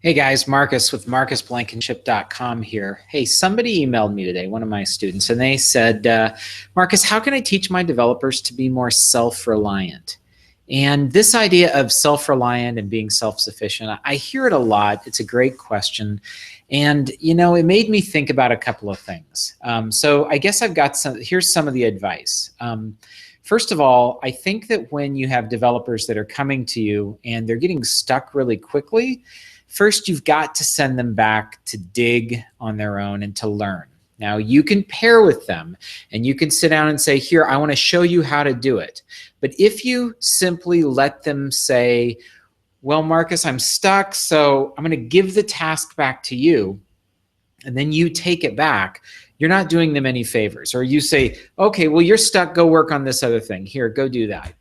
Hey guys, Marcus with marcusblankenship.com here. Hey, somebody emailed me today, one of my students, and they said, Marcus, how can I teach my developers to be more self-reliant? And this idea of self-reliant and being self-sufficient, I hear it a lot. It's a great question. And, it made me think about a couple of things. So I guess here's some of the advice. First of all, I think that when you have developers that are coming to you and they're getting stuck really quickly, first, you've got to send them back to dig on their own and to learn. Now, you can pair with them and you can sit down and say, here, I want to show you how to do it. But if you simply let them say, well, Marcus, I'm stuck, so I'm going to give the task back to you, and then you take it back, you're not doing them any favors. Or you say, okay, well, you're stuck, go work on this other thing. Here, go do that.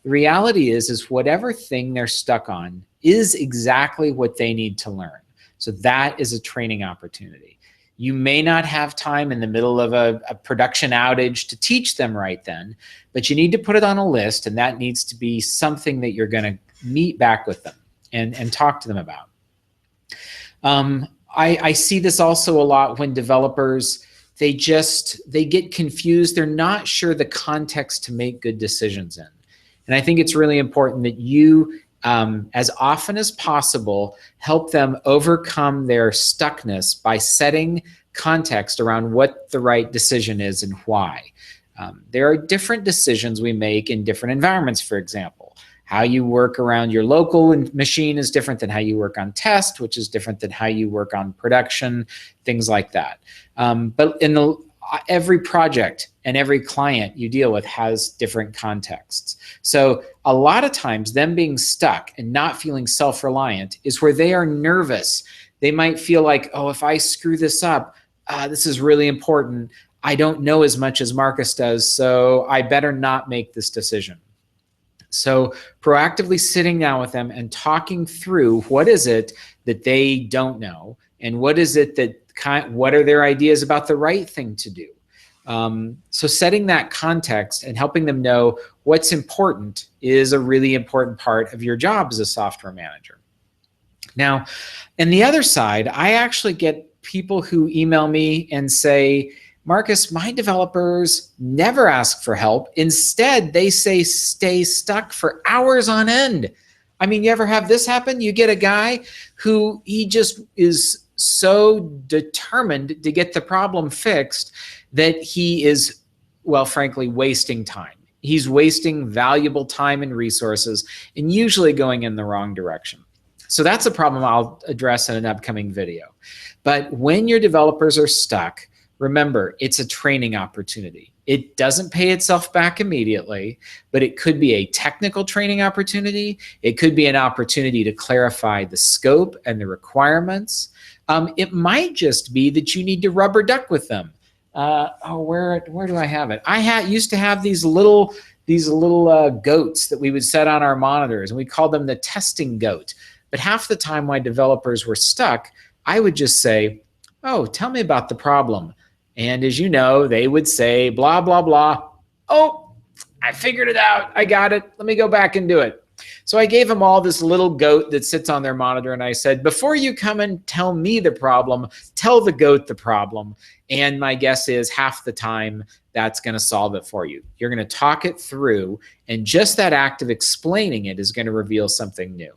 The reality is whatever thing they're stuck on is exactly what they need to learn. So that is a training opportunity. You may not have time in the middle of a production outage to teach them right then, but you need to put it on a list, and that needs to be something that you're going to meet back with them and talk to them about. I see this also a lot when developers, they get confused. They're not sure the context to make good decisions in. And I think it's really important that you, as often as possible, help them overcome their stuckness by setting context around what the right decision is and why. There are different decisions we make in different environments, for example. How you work around your local machine is different than how you work on test, which is different than how you work on production, things like that. But in every project and every client you deal with has different contexts. So a lot of times them being stuck and not feeling self-reliant is where they are nervous. They might feel like, oh, if I screw this up, this is really important. I don't know as much as Marcus does, so I better not make this decision. So proactively sitting down with them and talking through what is it that they don't know, and what is it that what are their ideas about the right thing to do. So setting that context and helping them know what's important is a really important part of your job as a software manager. Now, on the other side, I actually get people who email me and say, Marcus, my developers never ask for help. Instead, they say stay stuck for hours on end. I mean, you ever have this happen? You get a guy who he just is so determined to get the problem fixed that he is, well, frankly, wasting time. He's wasting valuable time and resources and usually going in the wrong direction. So that's a problem I'll address in an upcoming video. But when your developers are stuck, remember, it's a training opportunity. It doesn't pay itself back immediately, but it could be a technical training opportunity. It could be an opportunity to clarify the scope and the requirements. It might just be that you need to rubber duck with them. Where do I have it? I used to have these little goats that we would set on our monitors, and we called them the testing goat. But half the time my developers were stuck, I would just say, oh, tell me about the problem. And as you know, they would say, blah, blah, blah. Oh, I figured it out. I got it. Let me go back and do it. So I gave them all this little goat that sits on their monitor, and I said, before you come and tell me the problem, tell the goat the problem. And my guess is half the time that's going to solve it for you. You're going to talk it through, and just that act of explaining it is going to reveal something new.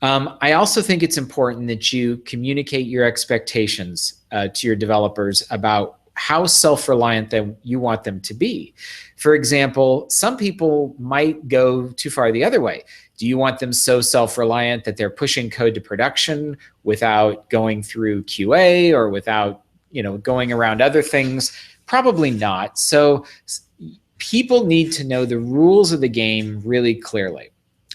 I also think it's important that you communicate your expectations to your developers about how self-reliant you want them to be. For example, some people might go too far the other way. Do you want them so self-reliant that they're pushing code to production without going through QA or without, going around other things? Probably not. So people need to know the rules of the game really clearly.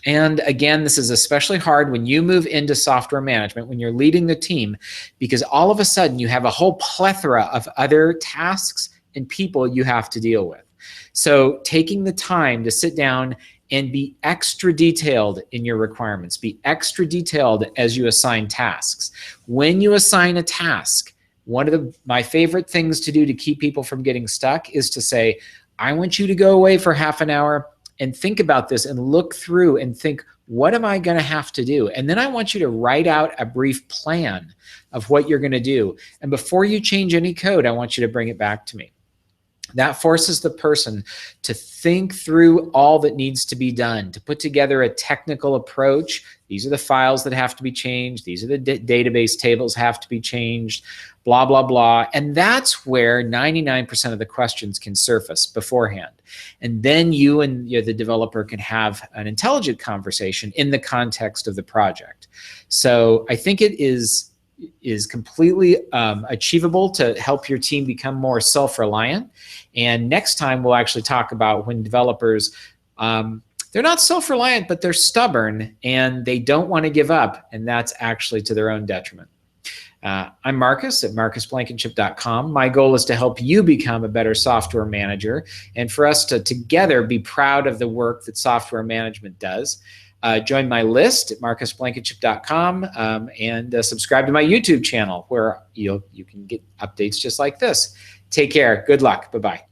And again, this is especially hard when you move into software management, when you're leading the team, because all of a sudden you have a whole plethora of other tasks and people you have to deal with. So taking the time to sit down and be extra detailed in your requirements, be extra detailed as you assign tasks. When you assign a task, one of my favorite things to do to keep people from getting stuck is to say, I want you to go away for half an hour and think about this and look through and think, what am I going to have to do? And then I want you to write out a brief plan of what you're going to do. And before you change any code, I want you to bring it back to me. That forces the person to think through all that needs to be done, to put together a technical approach. These are the files that have to be changed. These are the database tables have to be changed, blah, blah, blah. And that's where 99% of the questions can surface beforehand. And then you and the developer can have an intelligent conversation in the context of the project. So I think it is completely achievable to help your team become more self-reliant. And next time we'll actually talk about when developers, they're not self-reliant, but they're stubborn and they don't want to give up. And that's actually to their own detriment. I'm Marcus at marcusblankenship.com. My goal is to help you become a better software manager and for us to together be proud of the work that software management does. Join my list at marcusblankenship.com and subscribe to my YouTube channel where you can get updates just like this. Take care. Good luck. Bye-bye.